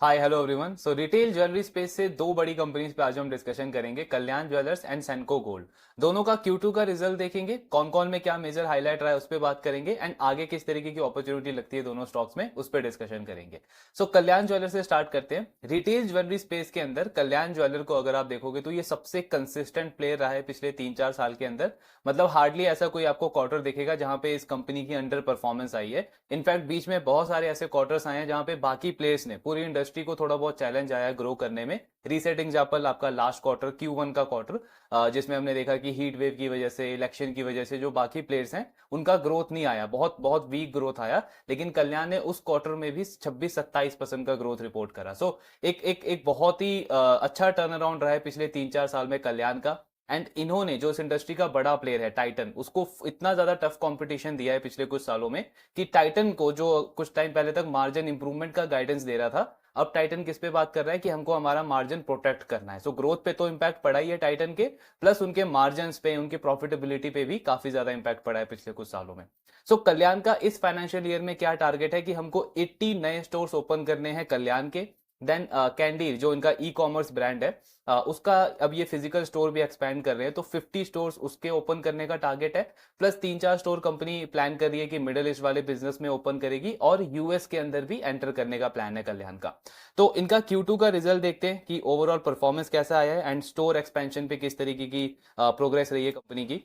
हाय hello everyone. So retail jewellery space से दो बड़ी कंपनीज पे आज हम डिस्कशन करेंगे, कल्याण ज्वेलर्स एंड सेंको गोल्ड। दोनों का Q2 का रिजल्ट देखेंगे, कौन कौन में क्या मेजर हाईलाइट रहा है उस पर बात करेंगे एंड आगे किस तरीके की अपॉर्चुनिटी लगती है दोनों स्टॉक्स में उस पर डिस्कशन करेंगे। सो कल्याण ज्वेलर से स्टार्ट करते हैं। रिटेल ज्वेलरी स्पेस के अंदर कल्याण ज्वेलर को अगर आप देखोगे तो ये सबसे कंसिस्टेंट प्लेयर रहा है पिछले 3-4 साल के अंदर। मतलब हार्डली ऐसा कोई आपको क्वार्टर दिखेगा जहां पे इस कंपनी की अंडर परफॉर्मेंस आई है। इनफैक्ट बीच में बहुत सारे ऐसे क्वार्टर्स आए हैं जहां पे बाकी प्लेयर्स ने, पूरी इंडस्ट्री को थोड़ा बहुत चैलेंज आया है ग्रो करने में। रीसेंट एग्जाम्पल आपका लास्ट क्वार्टर Q1 का क्वार्टर, जिसमें हमने देखा कि हीट वेव की वजह से, इलेक्शन की वजह से जो बाकी प्लेयर्स हैं उनका ग्रोथ नहीं आया, बहुत बहुत वीक ग्रोथ आया। लेकिन कल्याण ने उस क्वार्टर में भी 26-27% का ग्रोथ रिपोर्ट करा। सो एक एक एक बहुत ही अच्छा टर्न अराउंड रहा है पिछले 3-4 साल में कल्याण का। एंड इन्होंने जो इस इंडस्ट्री का बड़ा प्लेयर है टाइटन, उसको इतना ज्यादा टफ कंपटीशन दिया है पिछले कुछ सालों में कि टाइटन को, जो कुछ टाइम पहले तक मार्जिन इंप्रूवमेंट का गाइडेंस दे रहा था, अब टाइटन किस पे बात कर रहा है कि हमको हमारा मार्जिन प्रोटेक्ट करना है। सो ग्रोथ पे तो इंपैक्ट पड़ा ही है टाइटन के, प्लस उनके मार्जिन पे, उनके प्रॉफिटेबिलिटी पे भी काफी ज्यादा इंपैक्ट पड़ा है पिछले कुछ सालों में। सो कल्याण का इस फाइनेंशियल ईयर में क्या टारगेट है कि हमको 80 नए स्टोर्स ओपन करने हैं कल्याण के। देन कैंडीर जो इनका ई कॉमर्स ब्रांड है, उसका अब ये फिजिकल स्टोर भी एक्सपैंड कर रहे हैं, तो 50 स्टोर्स उसके ओपन करने का टारगेट है। प्लस 3-4 स्टोर कंपनी प्लान कर रही है कि मिडिल ईस्ट वाले बिजनेस में ओपन करेगी और यूएस के अंदर भी एंटर करने का प्लान है कल्याण का। तो इनका Q2 का रिजल्ट देखते हैं कि ओवरऑल परफॉर्मेंस कैसा आया है एंड स्टोर एक्सपेंशन पे किस तरीके की प्रोग्रेस रही है कंपनी की।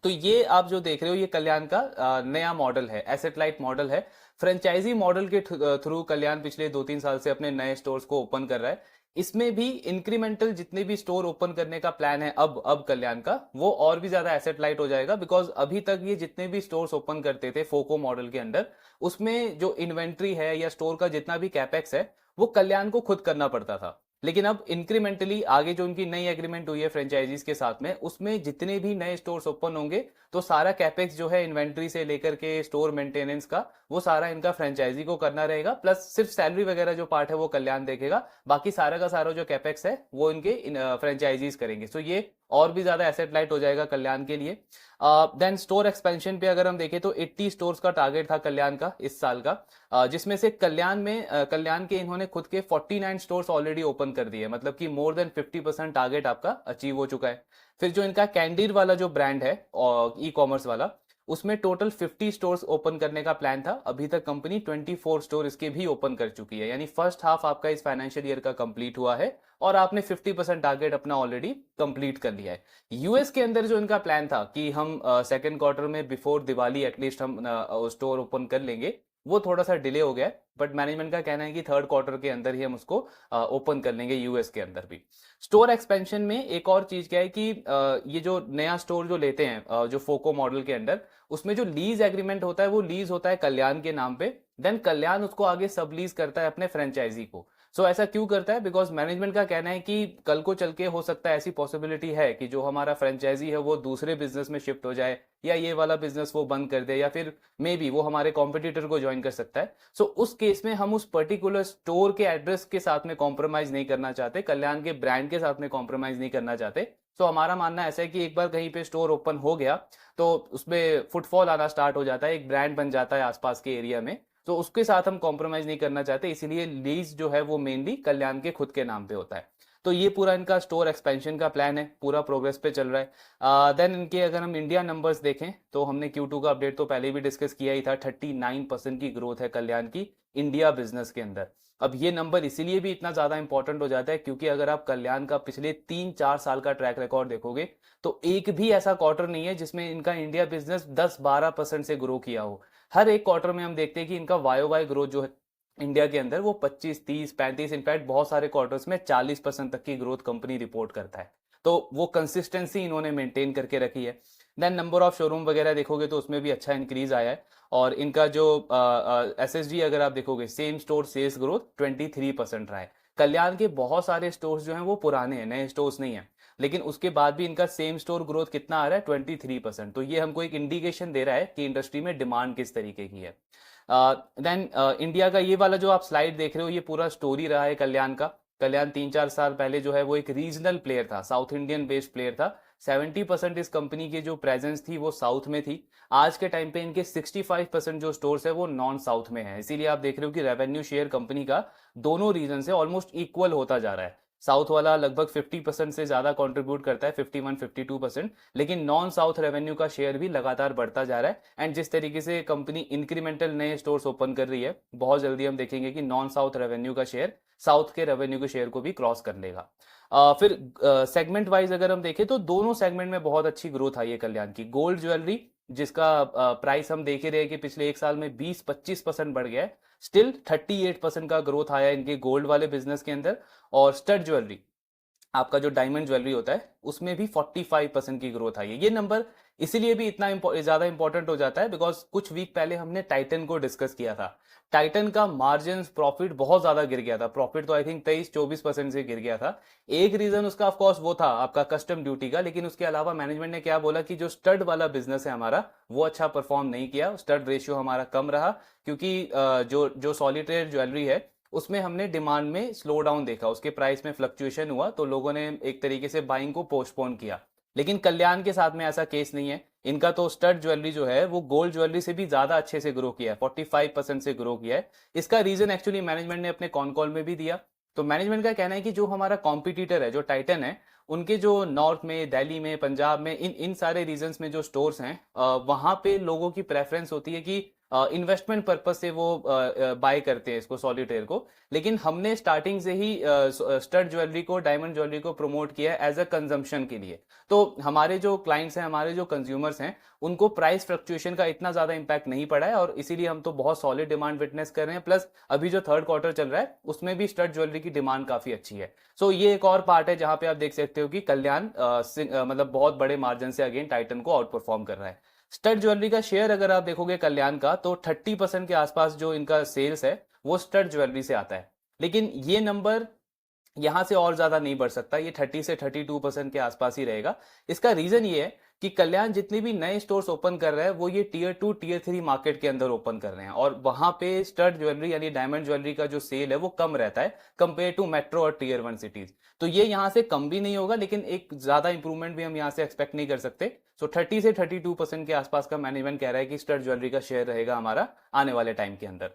तो ये आप जो देख रहे हो ये कल्याण का नया मॉडल है, एसेट लाइट मॉडल है। फ्रेंचाइजी मॉडल के थ्रू कल्याण पिछले 2-3 साल से अपने नए स्टोर्स को ओपन कर रहा है। इसमें भी इंक्रीमेंटल जितने भी स्टोर ओपन करने का प्लान है अब कल्याण का, वो और भी ज्यादा एसेट लाइट हो जाएगा। बिकॉज अभी तक ये जितने भी स्टोर्स ओपन करते थे फोको मॉडल के अंडर, उसमें जो इन्वेंट्री है या स्टोर का जितना भी कैपेक्स है वो कल्याण को खुद करना पड़ता था। लेकिन अब इंक्रीमेंटली आगे जो उनकी नई एग्रीमेंट हुई है फ्रेंचाइजीज के साथ में, उसमें जितने भी नए स्टोर्स ओपन होंगे तो सारा कैपेक्स जो है इन्वेंट्री से लेकर के स्टोर मेंटेनेंस का, वो सारा इनका फ्रेंचाइजी को करना रहेगा। प्लस सिर्फ सैलरी वगैरह जो पार्ट है वो कल्याण देखेगा, बाकी सारा का सारा जो कैपेक्स है वो इनके फ्रेंचाइजीज करेंगे। सो ये और भी ज्यादा एसेट लाइट हो जाएगा कल्याण के लिए। देन स्टोर एक्सपेंशन पे अगर हम देखें तो 80 स्टोर्स का टारगेट था कल्याण का इस साल का, जिसमें से कल्याण के इन्होंने खुद के 49 स्टोर्स ऑलरेडी ओपन कर दिए, मतलब कि मोर देन 50% टारगेट आपका अचीव हो चुका है। फिर जो इनका कैंडीर वाला जो ब्रांड है ई कॉमर्स वाला, उसमें टोटल 50 स्टोर्स ओपन करने का प्लान था। अभी तक कंपनी 24 स्टोर इसके भी ओपन कर चुकी है, यानी फर्स्ट हाफ आपका इस फाइनेंशियल ईयर का कंप्लीट हुआ है और आपने 50% टारगेट अपना ऑलरेडी कंप्लीट कर लिया है। यूएस के अंदर जो इनका प्लान था कि हम सेकेंड क्वार्टर में बिफोर दिवाली एटलीस्ट हम स्टोर ओपन कर लेंगे, वो थोड़ा सा डिले हो गया है। बट मैनेजमेंट का कहना है कि थर्ड क्वार्टर के अंदर ही हम उसको ओपन कर लेंगे यूएस के अंदर भी। स्टोर एक्सपेंशन में एक और चीज क्या है कि ये जो नया स्टोर जो लेते हैं जो फोको मॉडल के अंदर, उसमें जो लीज एग्रीमेंट होता है वो लीज होता है कल्याण के नाम पे। देन कल्याण उसको आगे सब लीज करता है अपने फ्रेंचाइजी को। सो ऐसा क्यों करता है? बिकॉज मैनेजमेंट का कहना है कि कल को चल के हो सकता है, ऐसी पॉसिबिलिटी है कि जो हमारा फ्रेंचाइजी है वो दूसरे बिजनेस में शिफ्ट हो जाए, या ये वाला बिजनेस वो बंद कर दे, या फिर मे बी वो हमारे कॉम्पिटिटर को ज्वाइन कर सकता है। सो उस केस में हम उस पर्टिकुलर स्टोर के एड्रेस के साथ में कॉम्प्रोमाइज नहीं करना चाहते, कल्याण के ब्रांड के साथ में कॉम्प्रोमाइज नहीं करना चाहते। सो हमारा मानना ऐसा है कि एक बार कहीं पे स्टोर ओपन हो गया तो उसमें फुटफॉल आना स्टार्ट हो जाता है, एक ब्रांड बन जाता है आसपास के एरिया में। तो उसके साथ हम कॉम्प्रोमाइज नहीं करना चाहते, इसीलिए लीज जो है वो मेनली कल्याण के खुद के नाम पे होता है। तो ये पूरा इनका स्टोर एक्सपेंशन का प्लान है, पूरा प्रोग्रेस पे चल रहा है। देन इनके अगर हम इंडिया नंबर्स देखें तो हमने Q2 का अपडेट तो पहले भी डिस्कस किया ही था। 39% की ग्रोथ है कल्याण की इंडिया बिजनेस के अंदर। अब ये नंबर इसीलिए भी इतना ज्यादा इंपॉर्टेंट हो जाता है क्योंकि अगर आप कल्याण का पिछले 3-4 साल का ट्रैक रिकॉर्ड देखोगे तो एक भी ऐसा क्वार्टर नहीं है जिसमें इनका इंडिया बिजनेस 10-12% से ग्रो किया हो। हर एक क्वार्टर में हम देखते हैं कि इनका वाई वाई ग्रोथ जो है इंडिया के अंदर वो 25, 30, 35, इनफैक्ट बहुत सारे क्वार्टर्स में 40% तक की ग्रोथ कंपनी रिपोर्ट करता है। तो वो कंसिस्टेंसी इन्होंने मेंटेन करके रखी है। देन नंबर ऑफ शोरूम वगैरह देखोगे तो उसमें भी अच्छा इंक्रीज आया है। और इनका जो SSG अगर आप देखोगे, सेम स्टोर सेल्स ग्रोथ 23% रहा है। कल्याण के बहुत सारे स्टोर्स जो हैं वो पुराने हैं, नए स्टोर्स नहीं है, लेकिन उसके बाद भी इनका सेम स्टोर ग्रोथ कितना आ रहा है? 23%। तो ये हमको एक इंडिकेशन दे रहा है कि इंडस्ट्री में डिमांड किस तरीके की है। देन इंडिया का ये वाला जो आप स्लाइड देख रहे हो, ये पूरा स्टोरी रहा है कल्याण का। कल्याण 3-4 साल पहले जो है वो एक रीजनल प्लेयर था, साउथ इंडियन बेस्ड प्लेयर था। 70% इस कंपनी की जो प्रेजेंस थी वो साउथ में थी। आज के टाइम पे इनके 65% जो स्टोर्स है वो नॉन साउथ में है। इसीलिए आप देख रहे हो कि रेवेन्यू शेयर कंपनी का दोनों रीजन से ऑलमोस्ट इक्वल होता जा रहा है। साउथ वाला लगभग 50% से ज्यादा कंट्रीब्यूट करता है, 51-52%, लेकिन नॉन साउथ रेवेन्यू का शेयर भी लगातार बढ़ता जा रहा है। एंड जिस तरीके से कंपनी इंक्रीमेंटल नए स्टोर्स ओपन कर रही है, बहुत जल्दी हम देखेंगे कि नॉन साउथ रेवेन्यू का शेयर साउथ के रेवेन्यू के शेयर को भी क्रॉस कर लेगा। फिर सेगमेंट वाइज अगर हम देखें तो दोनों सेगमेंट में बहुत अच्छी ग्रोथ आई है कल्याण की। गोल्ड ज्वेलरी जिसका प्राइस हम देख ही रहे हैं कि पिछले एक साल में 20-25% बढ़ गया है, स्टिल 38% का ग्रोथ आया इनके गोल्ड वाले बिजनेस के अंदर। और स्टड ज्वेलरी, आपका जो डायमंड ज्वेलरी होता है, उसमें भी 45% की ग्रोथ आई है। ये नंबर इसीलिए भी इतना ज्यादा इंपॉर्टेंट हो जाता है बिकॉज कुछ वीक पहले हमने टाइटन को डिस्कस किया था। टाइटन का मार्जिन प्रॉफिट बहुत ज्यादा गिर गया था। प्रॉफिट तो आई थिंक 23-24% से गिर गया था। एक रीजन उसका ऑफ कोर्स वो था आपका कस्टम ड्यूटी का, लेकिन उसके अलावा मैनेजमेंट ने क्या बोला कि जो स्टड वाला बिजनेस है हमारा, वो अच्छा परफॉर्म नहीं किया। स्टड रेशियो हमारा कम रहा क्योंकि जो जो सॉलिटेयर ज्वेलरी है उसमें हमने डिमांड में स्लो डाउन देखा, उसके प्राइस में फ्लक्चुएशन हुआ, तो लोगों ने एक तरीके से बाइंग को पोस्टपोन किया। लेकिन कल्याण के साथ में ऐसा केस नहीं है। इनका तो स्टड ज्वेलरी जो है वो गोल्ड ज्वेलरी से भी ज्यादा अच्छे से ग्रो किया है, 45% से ग्रो किया है। इसका रीजन एक्चुअली मैनेजमेंट ने अपने कॉन कॉल में भी दिया। तो मैनेजमेंट का कहना है कि जो हमारा कॉम्पिटिटर है, जो टाइटन है, उनके जो नॉर्थ में, दिल्ली में, पंजाब में, इन इन सारे रीजन्स में जो स्टोर्स हैं, वहां पे लोगों की प्रेफरेंस होती है कि इन्वेस्टमेंट पर्पज से वो बाय करते हैं इसको, सॉलिटेयर को। लेकिन हमने स्टार्टिंग से ही स्टड ज्वेलरी को, डायमंड ज्वेलरी को प्रमोट किया है एज अ कंजम्पशन के लिए। तो हमारे जो क्लाइंट्स हैं, हमारे जो कंज्यूमर्स हैं, उनको प्राइस फ्लक्चुएशन का इतना ज्यादा इंपैक्ट नहीं पड़ा है और इसीलिए हम तो बहुत सॉलिड डिमांड विटनेस कर रहे हैं। प्लस अभी जो थर्ड क्वार्टर चल रहा है उसमें भी स्टड ज्वेलरी की डिमांड काफी अच्छी है। सो ये एक और पार्ट है जहां पे आप देख सकते हो कि कल्याण मतलब बहुत बड़े मार्जिन से अगेन टाइटन को आउट परफॉर्म कर रहा है। स्टड ज्वेलरी का शेयर अगर आप देखोगे कल्याण का, तो 30% के आसपास जो इनका सेल्स है वो स्टड ज्वेलरी से आता है। लेकिन ये नंबर यहां से और ज्यादा नहीं बढ़ सकता, ये 30 से 32% के आसपास ही रहेगा। इसका रीजन ये है कि कल्याण जितने भी नए स्टोर्स ओपन कर रहे हैं वो ये टीयर 2 टीयर 3 मार्केट के अंदर ओपन कर रहे हैं, और वहां पे स्टड ज्वेलरी यानी डायमंड ज्वेलरी का जो सेल है वो कम रहता है कंपेयर टू मेट्रो और टीयर 1 सिटीज। तो ये यहां से कम भी नहीं होगा, लेकिन एक ज्यादा इंप्रूवमेंट भी हम यहां से एक्सपेक्ट नहीं कर सकते। सो 30 से 32% के आसपास का मैनेजमेंट कह रहा है कि स्टड ज्वेलरी का शेयर रहेगा हमारा आने वाले टाइम के अंदर।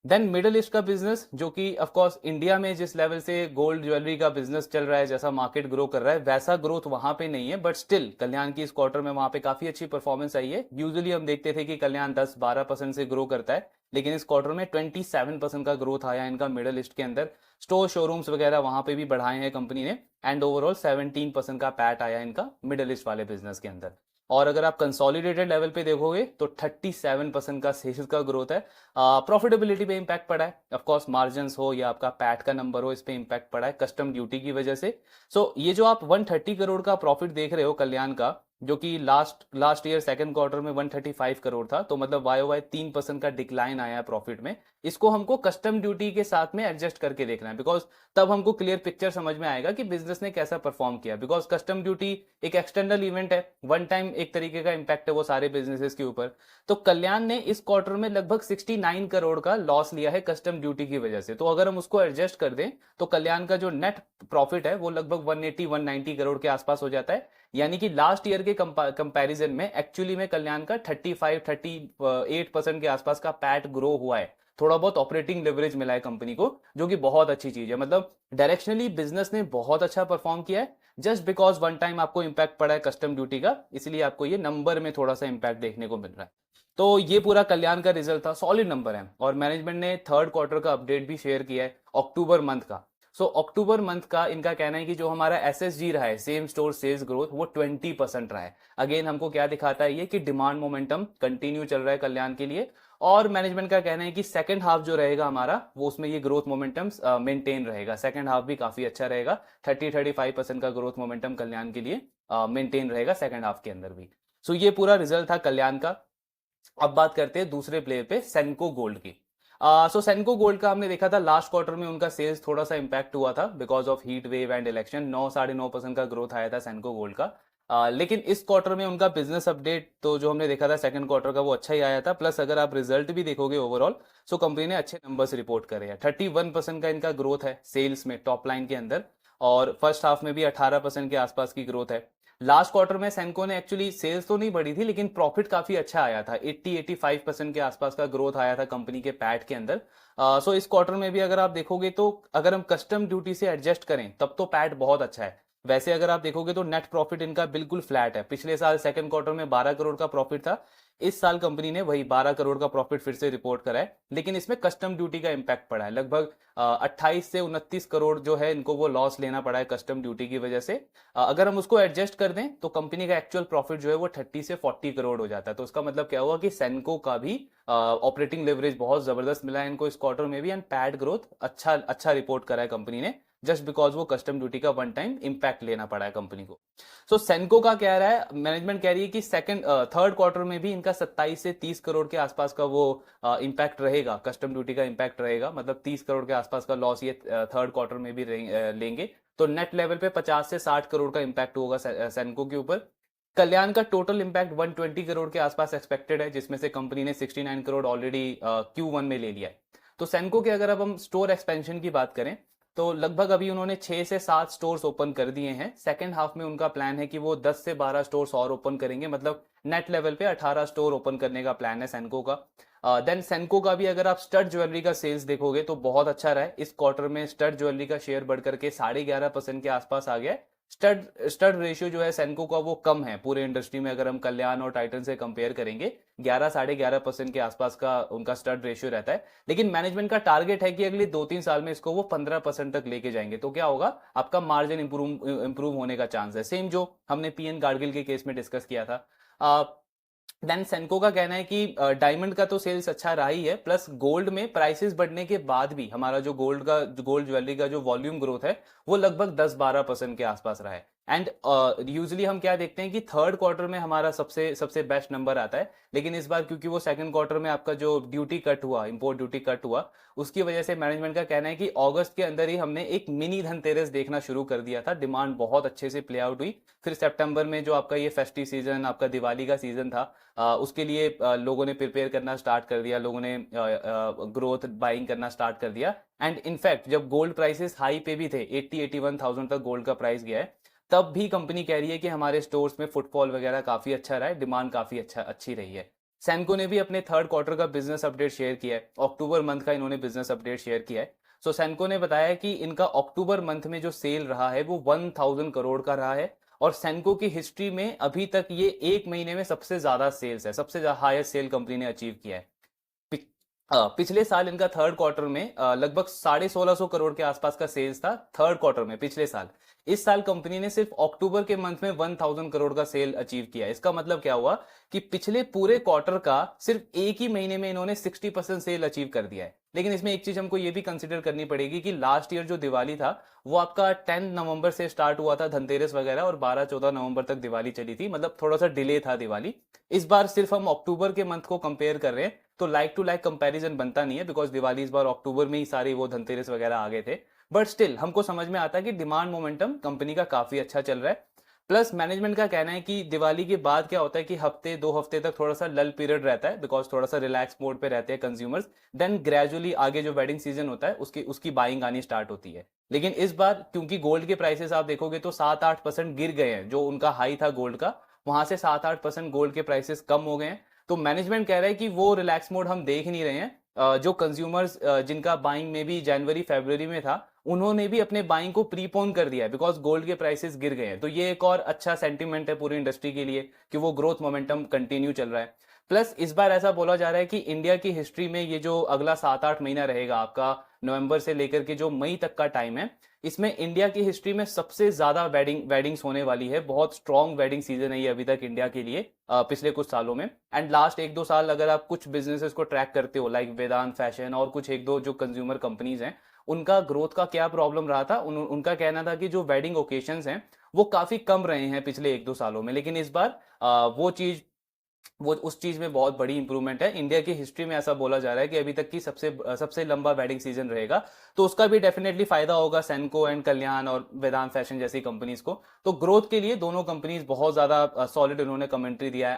देन मिडल ईस्ट का बिजनेस, जो कि ऑफ कोर्स इंडिया में जिस लेवल से गोल्ड ज्वेलरी का बिजनेस चल रहा है, जैसा मार्केट ग्रो कर रहा है, वैसा ग्रोथ वहां पे नहीं है, बट स्टिल कल्याण की इस क्वार्टर में वहां पे काफी अच्छी परफॉर्मेंस आई है। यूजुअली हम देखते थे कि कल्याण 10-12% से ग्रो करता है, लेकिन इस क्वार्टर में 27% का ग्रोथ आया इनका मिडल ईस्ट के अंदर। स्टोर शोरूम्स वगैरह वहां पे भी बढ़ाए हैं कंपनी ने, एंड ओवरऑल 17% का पैट आया इनका मिडल ईस्ट वाले बिजनेस के अंदर। और अगर आप कंसोलिडेटेड लेवल पे देखोगे तो 37% का सेल्स का ग्रोथ है। प्रॉफिटेबिलिटी पे इंपैक्ट पड़ा है, ऑफ कोर्स मार्जिन हो या आपका पैट का नंबर हो, इस पे इंपैक्ट पड़ा है कस्टम ड्यूटी की वजह से। सो ये जो आप 130 करोड़ का प्रॉफिट देख रहे हो कल्याण का, जो कि लास्ट ईयर सेकंड क्वार्टर में 135 करोड़ था, तो मतलब वाई वाई 3% का डिक्लाइन आया है प्रॉफिट में। इसको हमको कस्टम ड्यूटी के साथ में एडजस्ट करके देखना है, बिकॉज तब हमको क्लियर पिक्चर समझ में आएगा कि बिजनेस ने कैसा परफॉर्म किया। बिकॉज कस्टम ड्यूटी एक एक्सटर्नल इवेंट है, वन टाइम एक तरीके का इंपैक्ट है वो सारे बिजनेसेस के ऊपर। तो कल्याण ने इस क्वार्टर में लगभग 69 करोड़ का लॉस लिया है कस्टम ड्यूटी की वजह से। तो अगर हम उसको एडजस्ट कर दें तो कल्याण का जो नेट प्रॉफिट है वो लगभग 180-190 करोड़ के आसपास हो जाता है। यानी कि लास्ट ईयर के कंपैरिजन में एक्चुअली में कल्याण का 35-38% के आसपास का पैट ग्रो हुआ है। थोड़ा बहुत ऑपरेटिंग लेवरेज मिला है कंपनी को, जो कि बहुत अच्छी चीज है। मतलब डायरेक्शनली बिजनेस ने बहुत अच्छा परफॉर्म किया है, जस्ट बिकॉज वन टाइम आपको इंपैक्ट पड़ा है कस्टम ड्यूटी का, इसलिए आपको ये नंबर में थोड़ा सा इंपैक्ट देखने को मिल रहा है। तो ये पूरा कल्याण का रिजल्ट था, सॉलिड नंबर है। और मैनेजमेंट ने थर्ड क्वार्टर का अपडेट भी शेयर किया है अक्टूबर मंथ का। सो अक्टूबर मंथ का इनका कहना है कि जो हमारा एसएसजी रहा है, सेम स्टोर सेल्स ग्रोथ, वो 20% रहा है। अगेन हमको क्या दिखाता है ये कि डिमांड मोमेंटम कंटिन्यू चल रहा है कल्याण के लिए। और मैनेजमेंट का कहना है कि सेकंड हाफ जो रहेगा हमारा, वो उसमें ये ग्रोथ मोमेंटम मेंटेन रहेगा। सेकंड हाफ भी काफी अच्छा रहेगा, 30-35% का ग्रोथ मोमेंटम कल्याण के लिए मेंटेन रहेगा सेकंड हाफ के अंदर भी। सो ये पूरा रिजल्ट था कल्याण का। अब बात करते हैं दूसरे प्लेयर पे, सेनको गोल्ड की। सो सेनको गोल्ड का हमने देखा था लास्ट क्वार्टर में उनका सेल्स थोड़ा सा इंपैक्ट हुआ था because of heat wave and election. 9-9.5% का ग्रोथ आया था सेनको गोल्ड का। लेकिन इस क्वार्टर में उनका बिजनेस अपडेट तो जो हमने देखा था सेकंड क्वार्टर का, वो अच्छा ही आया था। प्लस अगर आप रिजल्ट भी देखोगे ओवरऑल, सो कंपनी ने अच्छे नंबर्स रिपोर्ट करे हैं। 31% का इनका ग्रोथ है सेल्स में टॉप लाइन के अंदर, और फर्स्ट हाफ में भी 18% के आसपास की ग्रोथ है। लास्ट क्वार्टर में सेनको ने एक्चुअली सेल्स तो नहीं बढ़ी थी, लेकिन प्रॉफिट काफी अच्छा आया था, 80-85% के आसपास का ग्रोथ आया था कंपनी के पैट के अंदर। सो इस क्वार्टर में भी अगर आप देखोगे तो अगर हम कस्टम ड्यूटी से एडजस्ट करें तब तो पैट बहुत अच्छा है। वैसे अगर आप देखोगे तो नेट प्रॉफिट इनका बिल्कुल फ्लैट है। पिछले साल सेकंड क्वार्टर में 12 करोड़ का प्रॉफिट था, इस साल कंपनी ने वही 12 करोड़ का प्रॉफिट फिर से रिपोर्ट करा है, लेकिन इसमें कस्टम ड्यूटी का इंपैक्ट पड़ा है। लगभग 28 से 29 करोड़ जो है इनको वो लॉस लेना पड़ा है कस्टम ड्यूटी की वजह से। अगर हम उसको एडजस्ट कर दें तो कंपनी का एक्चुअल प्रॉफिट जो है वो 30 से 40 करोड़ हो जाता है। तो उसका मतलब क्या हुआ कि सेनको का भी ऑपरेटिंग लेवरेज बहुत जबरदस्त मिला है इनको इस क्वार्टर में भी, एंड पैट ग्रोथ अच्छा अच्छा रिपोर्ट करा है कंपनी ने, जस्ट बिकॉज वो कस्टम ड्यूटी का वन टाइम इंपैक्ट लेना पड़ा है कंपनी को। सो सेनको का कह रहा है, मैनेजमेंट कह रही है कि थर्ड क्वार्टर में भी इनका 27 से 30 करोड़ के आसपास का वो इंपैक्ट रहेगा, कस्टम ड्यूटी का इंपैक्ट रहेगा, मतलब 30 करोड़ के आसपास का लॉस ये थर्ड क्वार्टर में भी लेंगे। तो नेट लेवल पे 50 से 60 करोड़ का इंपैक्ट होगा सेनको के ऊपर। कल्याण का टोटल इंपैक्ट 120 करोड़ के आसपास एक्सपेक्टेड है, जिसमें से कंपनी ने 69 करोड़ ऑलरेडी Q1 में ले लिया है। तो सेनको के अगर अब हम स्टोर एक्सपेंशन की बात करें तो लगभग अभी उन्होंने 6 से 7 स्टोर्स ओपन कर दिए हैं। सेकेंड हाफ में उनका प्लान है कि वो 10 से 12 स्टोर्स और ओपन करेंगे, मतलब नेट लेवल पे 18 स्टोर ओपन करने का प्लान है सेनको का। देन सेनको का भी अगर आप स्टड ज्वेलरी का सेल्स देखोगे तो बहुत अच्छा रहा है। इस क्वार्टर में स्टड ज्वेलरी का शेयर बढ़ करके 11.5% के आसपास आ गया है। स्टड स्टड रेशियो जो है सेनको का वो कम है पूरे इंडस्ट्री में, अगर हम कल्याण और टाइटन से कंपेयर करेंगे 11-11.5% के आसपास का उनका स्टड रेशियो रहता है। लेकिन मैनेजमेंट का टारगेट है कि अगले 2-3 साल में इसको वो 15% तक लेके जाएंगे। तो क्या होगा, आपका मार्जिन इंप्रूव होने का चांस है, सेम जो हमने पीएन गाडगिल के केस में डिस्कस किया था। देन सेनको का कहना है कि डायमंड का तो सेल्स अच्छा रहा ही है, प्लस गोल्ड में प्राइसेस बढ़ने के बाद भी हमारा जो गोल्ड ज्वेलरी का जो वॉल्यूम ग्रोथ है वो लगभग 10-12% के आसपास रहा है। एंड यूजुअली हम क्या देखते हैं कि थर्ड क्वार्टर में हमारा सबसे सबसे बेस्ट नंबर आता है, लेकिन इस बार क्योंकि वो सेकंड क्वार्टर में आपका जो ड्यूटी कट हुआ, इंपोर्ट ड्यूटी कट हुआ, उसकी वजह से मैनेजमेंट का कहना है कि अगस्त के अंदर ही हमने एक मिनी धनतेरस देखना शुरू कर दिया था। डिमांड बहुत अच्छे से प्ले आउट हुई। फिर सितंबर में जो आपका ये फेस्टिव सीजन, आपका दिवाली का सीजन था, उसके लिए लोगों ने प्रिपेयर करना स्टार्ट कर दिया, लोगों ने ग्रोथ बाइंग करना स्टार्ट कर दिया। एंड इनफैक्ट जब गोल्ड प्राइसेस हाई पे भी थे, 80-81,000 तक गोल्ड का प्राइस गया है, तब भी कंपनी कह रही है कि हमारे स्टोर्स में फुटफॉल वगैरह काफी अच्छा रहा है, डिमांड काफी अच्छी रही है। सैनको ने भी अपने थर्ड क्वार्टर का बिजनेस अपडेट शेयर किया है, अक्टूबर मंथ का इन्होंने बिजनेस अपडेट शेयर किया है। सो सैनको ने बताया कि इनका अक्टूबर मंथ में जो सेल रहा है वो 1000 करोड़ का रहा है, और सैनको की हिस्ट्री में अभी तक ये एक महीने में सबसे ज्यादा सेल्स है, सबसे हाईएस्ट सेल कंपनी ने अचीव किया है। पिछले साल इनका थर्ड क्वार्टर में लगभग 1650 करोड़ के आसपास का सेल्स था थर्ड क्वार्टर में पिछले साल। इस साल कंपनी ने सिर्फ अक्टूबर के मंथ में 1000 करोड़ का सेल अचीव किया। इसका मतलब क्या हुआ कि पिछले पूरे क्वार्टर का सिर्फ एक ही महीने में इन्होंने 60% सेल अचीव कर दिया है। लेकिन इसमें एक चीज हमको ये भी कंसिडर करनी पड़ेगी कि लास्ट ईयर जो दिवाली था वो आपका 10 नवंबर से स्टार्ट हुआ था, धनतेरस वगैरह, और 12-14 नवंबर तक दिवाली चली थी, मतलब थोड़ा सा डिले था दिवाली। इस बार सिर्फ हम अक्टूबर के मंथ को कंपेयर कर रहे हैं तो लाइक टू लाइक कंपैरिजन बनता नहीं है, बिकॉज दिवाली इस बार अक्टूबर में ही सारे वो धनतेरस वगैरह आ गए थे। बट स्टिल हमको समझ में आता है कि डिमांड मोमेंटम कंपनी का काफी अच्छा चल रहा है। प्लस मैनेजमेंट का कहना है कि दिवाली के बाद क्या होता है कि हफ्ते 2 हफ्ते तक थोड़ा सा लल पीरियड रहता है, बिकॉज थोड़ा सा रिलैक्स मोड पे रहते हैं कंज्यूमर्स। देन ग्रेजुअली आगे जो वेडिंग सीजन होता है उसकी बाइंग आनी स्टार्ट होती है। लेकिन इस बार क्योंकि गोल्ड के प्राइसेस आप देखोगे तो 7-8% गिर गए हैं, जो उनका हाई था गोल्ड का, वहां से 7-8% गोल्ड के प्राइसेस कम हो गए हैं। तो मैनेजमेंट कह रहा है कि वो रिलैक्स मोड हम देख नहीं रहे हैं। जो कंज्यूमर्स जिनका बाइंग में भी जनवरी फरवरी में था, उन्होंने भी अपने बाइंग को प्रीपोन कर दिया है बिकॉज गोल्ड के प्राइसेस गिर गए हैं। तो ये एक और अच्छा सेंटीमेंट है पूरी इंडस्ट्री के लिए कि वो ग्रोथ मोमेंटम कंटिन्यू चल रहा है। प्लस इस बार ऐसा बोला जा रहा है कि इंडिया की हिस्ट्री में ये जो अगला 7-8 महीना रहेगा आपका, नवंबर से लेकर के जो मई तक का टाइम है, इसमें इंडिया की हिस्ट्री में सबसे ज्यादा वेडिंग्स होने वाली है। बहुत स्ट्रॉन्ग वेडिंग सीजन है ये अभी तक इंडिया के लिए पिछले कुछ सालों में। एंड लास्ट 1-2 साल अगर आप कुछ बिजनेसेस को ट्रैक करते हो, लाइक वेदांत फैशन और कुछ 1-2 जो कंज्यूमर कंपनीज हैं, उनका ग्रोथ का क्या प्रॉब्लम रहा था, उनका कहना था कि जो वेडिंग ओकेशंस हैं वो काफी कम रहे हैं पिछले 1-2 सालों में। लेकिन इस बार वो उस चीज में बहुत बड़ी इंप्रूवमेंट है। इंडिया की हिस्ट्री में ऐसा बोला जा रहा है कि अभी तक की सबसे लंबा वेडिंग सीजन रहेगा। तो उसका भी डेफिनेटली फायदा होगा सैनको एंड कल्याण और वेदांत फैशन जैसी कंपनीज को। तो ग्रोथ के लिए दोनों कंपनीज बहुत ज्यादा सॉलिड उन्होंने कमेंट्री दिया है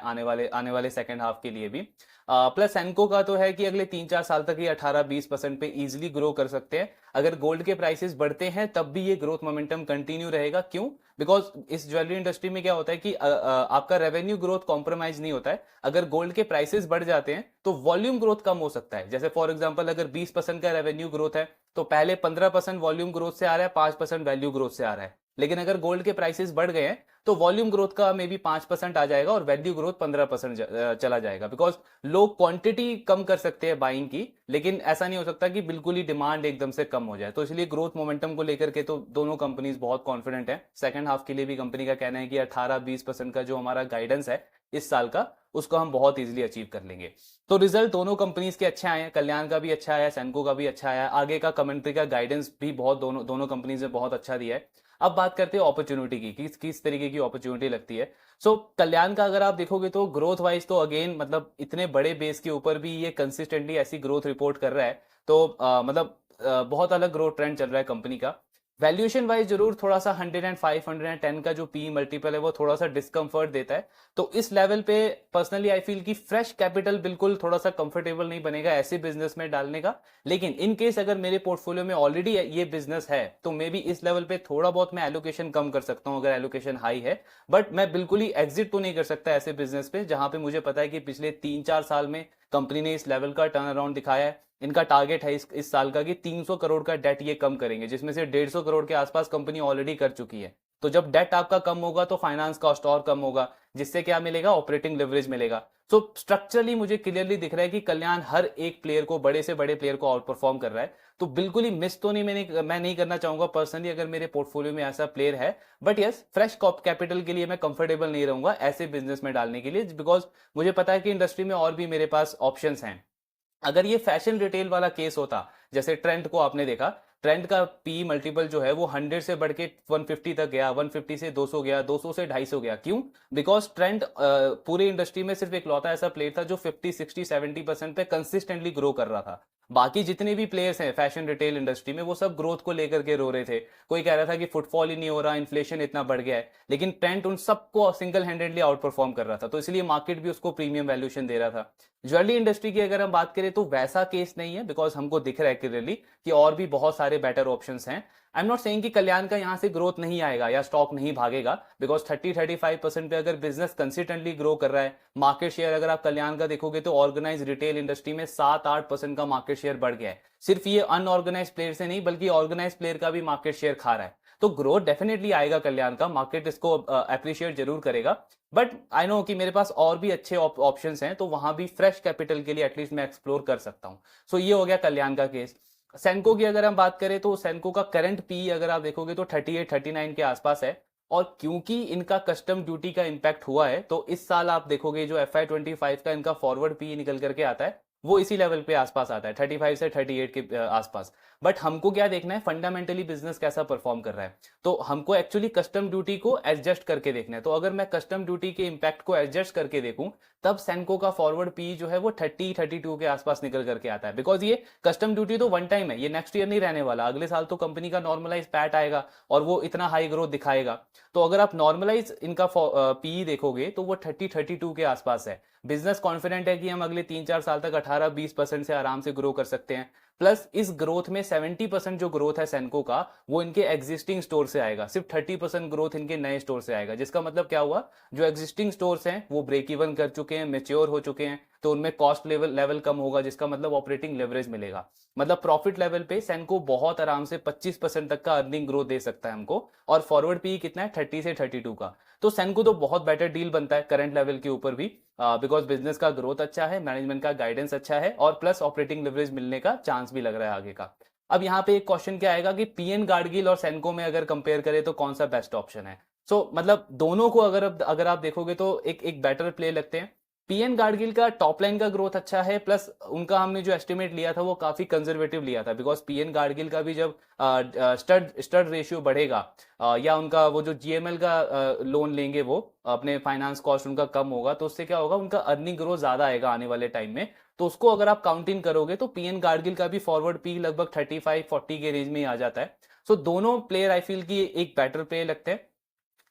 आने वाले सेकंड हाफ के लिए भी। प्लस सैनको का तो है कि अगले 3-4 साल तक ये 18-20% पे इजीली ग्रो कर सकते हैं। अगर गोल्ड के प्राइसेस बढ़ते हैं तब भी ये ग्रोथ मोमेंटम कंटिन्यू रहेगा। क्यों? बिकॉज इस ज्वेलरी इंडस्ट्री में क्या होता है कि आपका रेवेन्यू ग्रोथ कॉम्प्रोमाइज नहीं होता है। अगर गोल्ड के प्राइसेस बढ़ जाते हैं तो वॉल्यूम ग्रोथ कम हो सकता है। जैसे फॉर एग्जांपल अगर 20% का रेवेन्यू ग्रोथ है तो पहले 15% वॉल्यूम ग्रोथ से आ रहा है, 5% वैल्यू ग्रोथ से आ रहा है। लेकिन अगर गोल्ड के प्राइसेस बढ़ गए हैं तो वॉल्यूम ग्रोथ का मे बी 5% आ जाएगा और वैल्यू ग्रोथ 15% चला जाएगा। बिकॉज लोग क्वांटिटी कम कर सकते हैं बाइंग की, लेकिन ऐसा नहीं हो सकता कि बिल्कुल ही डिमांड एकदम से कम हो जाए। तो इसलिए ग्रोथ मोमेंटम को लेकर के तो दोनों कंपनीज बहुत कॉन्फिडेंट है। सेकंड हाफ के लिए भी कंपनी का कहना है कि 18-20% का जो हमारा गाइडेंस है इस साल का, उसको हम बहुत इजीली अचीव कर लेंगे। तो रिजल्ट दोनों कंपनीज के अच्छे आए हैं, कल्याण का भी अच्छा आया, सैनको का भी अच्छा आया। आगे का कमेंट्री का गाइडेंस भी बहुत दोनों कंपनीज ने बहुत अच्छा दिया है। अब बात करते हैं अपॉर्चुनिटी की, किस तरीके की अपॉर्चुनिटी लगती है। कल्याण का अगर आप देखोगे तो ग्रोथ वाइज तो अगेन मतलब इतने बड़े बेस के ऊपर भी ये कंसिस्टेंटली ऐसी ग्रोथ रिपोर्ट कर रहा है। तो बहुत अलग ग्रोथ ट्रेंड चल रहा है कंपनी का। वैल्यूएशन वाइज जरूर थोड़ा सा 105 110 का जो पी मल्टीपल है वो थोड़ा सा डिस्कंफर्ट देता है। तो इस लेवल पे पर्सनली आई फील कि फ्रेश कैपिटल बिल्कुल थोड़ा सा कंफर्टेबल नहीं बनेगा ऐसे बिजनेस में डालने का। लेकिन इन केस अगर मेरे पोर्टफोलियो में ऑलरेडी ये बिजनेस है तो मे बी इस लेवल पे थोड़ा बहुत मैं एलोकेशन कम कर सकता हूं अगर एलोकेशन हाई है। बट मैं बिल्कुल ही एग्जिट तो नहीं कर सकता ऐसे बिजनेस पे जहां पे मुझे पता है कि पिछले 3-4 साल में कंपनी ने इस लेवल का टर्न अराउंड दिखाया है। इनका टारगेट है इस साल का कि 300 करोड़ का डेट ये कम करेंगे, जिसमें से 150 करोड़ के आसपास कंपनी ऑलरेडी कर चुकी है। तो जब डेट आपका कम होगा तो फाइनेंस कॉस्ट और कम होगा, जिससे क्या मिलेगा? ऑपरेटिंग लेवरेज मिलेगा। स्ट्रक्चरली मुझे क्लियरली दिख रहा है कि कल्याण हर एक प्लेयर को, बड़े से बड़े प्लेयर को आउट परफॉर्म कर रहा है। तो बिल्कुल ही मिस तो नहीं, मैं नहीं करना चाहूंगा पर्सनली अगर मेरे पोर्टफोलियो में ऐसा प्लेयर है। बट यस, फ्रेश कैपिटल के लिए मैं कंफर्टेबल नहीं रहूंगा ऐसे बिजनेस में डालने के लिए, बिकॉज मुझे पता है कि इंडस्ट्री में और भी मेरे पास ऑप्शंस हैं। अगर ये फैशन रिटेल वाला केस होता, जैसे ट्रेंड को आपने देखा, ट्रेंड का पी मल्टीपल जो है वो 100 से बढ़ के 150 तक गया, 150 से 200 गया, 200 से 250 गया। क्यों? बिकॉज ट्रेंड पूरे इंडस्ट्री में सिर्फ एक लौता ऐसा प्लेयर था जो 50-60-70% पे कंसिस्टेंटली ग्रो कर रहा था। बाकी जितने भी प्लेयर्स हैं फैशन रिटेल इंडस्ट्री में वो सब ग्रोथ को लेकर के रो रहे थे। कोई कह रहा था कि फुटफॉल ही नहीं हो रहा, इन्फ्लेशन इतना बढ़ गया है, लेकिन ट्रेंड उन सबको सिंगल हैंडेडली आउट परफॉर्म कर रहा था। तो इसलिए मार्केट भी उसको प्रीमियम वैल्यूएशन दे रहा था। ज्वेलरी इंडस्ट्री की अगर हम बात करें तो वैसा केस नहीं है, बिकॉज हमको दिख रहा है क्लियरली कि और भी बहुत सारे बेटर ऑप्शंस हैं। आई एम नॉट सेइंग कि कल्याण का यहां से ग्रोथ नहीं आएगा या स्टॉक नहीं भागेगा, बिकॉज 30-35% पे अगर बिजनेस कंसिस्टेंटली ग्रो कर रहा है, मार्केट शेयर अगर आप कल्याण का देखोगे तो ऑर्गेनाइज रिटेल इंडस्ट्री में 7-8% का मार्केट शेयर बढ़ गया है। सिर्फ ये अनऑर्गेनाइज प्लेयर से नहीं बल्कि ऑर्गेनाइज प्लेयर का भी मार्केट शेयर खा रहा है। तो ग्रोथ डेफिनेटली आएगा कल्याण का, मार्केट इसको अप्रिशिएट जरूर करेगा। बट आई नो कि मेरे पास और भी अच्छे ऑप्शंस हैं, तो वहां भी फ्रेश कैपिटल के लिए एटलीस्ट मैं एक्सप्लोर कर सकता हूं। ये हो गया कल्याण का केस। सैनको की अगर हम बात करें तो सैनको का करंट पी अगर आप देखोगे तो 38-39 के आसपास है। और क्योंकि इनका कस्टम ड्यूटी का इंपैक्ट हुआ है तो इस साल आप देखोगे जो FY25 का इनका फॉरवर्ड पी निकल करके आता है वो इसी लेवल पे आसपास आता है, 35 से 38 के आसपास। बट हमको क्या देखना है? फंडामेंटली बिजनेस कैसा परफॉर्म कर रहा है। तो हमको एक्चुअली कस्टम ड्यूटी को एडजस्ट करके देखना है। तो अगर मैं कस्टम ड्यूटी के इंपैक्ट को एडजस्ट करके देखूं तब सैनको का फॉरवर्ड पी जो है वो 30-32 के आसपास निकल करके आता है। बिकॉज ये कस्टम ड्यूटी तो वन टाइम है, ये नेक्स्ट ईयर नहीं रहने वाला। अगले साल तो कंपनी का नॉर्मलाइज पैट आएगा और वो इतना हाई ग्रोथ दिखाएगा। तो अगर आप नॉर्मलाइज इनका पी देखोगे तो वो 30-32 के आसपास है। बिजनेस कॉन्फिडेंट है कि हम अगले 3-4 साल तक 18-20% से आराम से ग्रो कर सकते हैं। प्लस इस ग्रोथ में 70% जो ग्रोथ है सैनको का वो इनके एग्जिस्टिंग स्टोर से आएगा, सिर्फ 30% ग्रोथ इनके नए स्टोर से आएगा। जिसका मतलब क्या हुआ? जो एग्जिस्टिंग स्टोर्स हैं वो ब्रेक इवन कर चुके हैं, मेच्योर हो चुके हैं, तो उनमें कॉस्ट लेवल कम होगा, जिसका मतलब ऑपरेटिंग लेवरेज मिलेगा। मतलब प्रॉफिट लेवल पे सैनको बहुत आराम से 25% तक का अर्निंग ग्रोथ दे सकता है हमको। और फॉरवर्ड पी कितना है? 30 से 32 का। तो सैनको तो बहुत बेटर डील बनता है करंट लेवल के ऊपर भी, बिकॉज बिजनेस का ग्रोथ अच्छा है, मैनेजमेंट का गाइडेंस अच्छा है और प्लस ऑपरेटिंग लेवरेज मिलने का चांस भी लग रहा है आगे का। अब यहाँ पे एक क्वेश्चन क्या आएगा कि पीएन गार्डगिल और सैनको में अगर कंपेयर करें तो कौन सा बेस्ट ऑप्शन है। मतलब दोनों को अगर आप देखोगे तो एक बेटर प्ले लगते हैं। पीएन गार्डगिल का टॉप लाइन का ग्रोथ अच्छा है, प्लस उनका हमने जो एस्टिमेट लिया था वो काफी कंजर्वेटिव लिया था। बिकॉज पीएन गार्डगिल का भी जब स्टड रेशियो बढ़ेगा या उनका वो जो जीएमएल का लोन लेंगे वो अपने फाइनेंस कॉस्ट उनका कम होगा, तो उससे क्या होगा? उनका अर्निंग ग्रोथ ज्यादा आएगा आने वाले टाइम में। तो उसको अगर आप काउंट इन करोगे तो पीएन गार्डगिल का भी फॉरवर्ड पी लगभग 35-40 के रेंज में ही आ जाता है। दोनों प्लेयर आई फील की एक बेटर प्ले लगते हैं।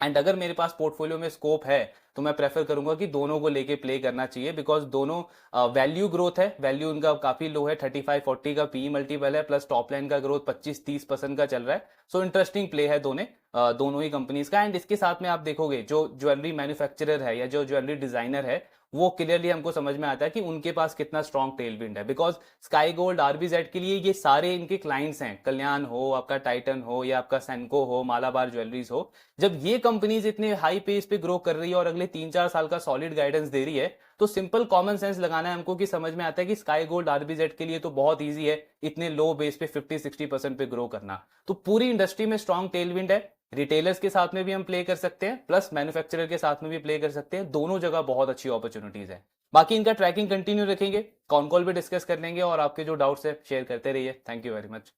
एंड अगर मेरे पास पोर्टफोलियो में स्कोप है तो मैं प्रेफर करूंगा कि दोनों को लेके प्ले करना चाहिए, बिकॉज दोनों वैल्यू ग्रोथ है, वैल्यू उनका काफी लो है, 35-40 का पी मल्टीपल है, प्लस टॉप लाइन का ग्रोथ 25-30% का चल रहा है। सो इंटरेस्टिंग प्ले है दोनों ही कंपनीज का। एंड इसके साथ में आप देखोगे जो ज्वेलरी मैन्युफैक्चरर है या जो ज्वेलरी डिजाइनर है, वो क्लियरली हमको समझ में आता है कि उनके पास कितना स्ट्रॉन्ग टेलविंड है, बिकॉज स्काई गोल्ड आरबीजेड के लिए ये सारे इनके क्लाइंट्स हैं, कल्याण हो, आपका टाइटन हो, या आपका सेंको हो, मालाबार ज्वेलरीज हो। जब ये कंपनीज इतने हाई पेस पे ग्रो कर रही है और अगले 3-4 साल का सॉलिड गाइडेंस दे रही है, तो सिंपल कॉमन सेंस लगाना है हमको कि समझ में आता है कि स्काई गोल्ड आरबीजेड के लिए तो बहुत ईजी है इतने लो बेस पे 50-60% पे ग्रो करना। तो पूरी इंडस्ट्री में स्ट्रॉन्ग टेलविंड है, रिटेलर्स के साथ में भी हम प्ले कर सकते हैं, प्लस मैन्युफैक्चरर के साथ में भी प्ले कर सकते हैं, दोनों जगह बहुत अच्छी अपॉर्चुनिटीज है। बाकी इनका ट्रैकिंग कंटिन्यू रखेंगे, कॉन कॉल भी डिस्कस कर लेंगे, और आपके जो डाउट्स है शेयर करते रहिए। Thank you very much.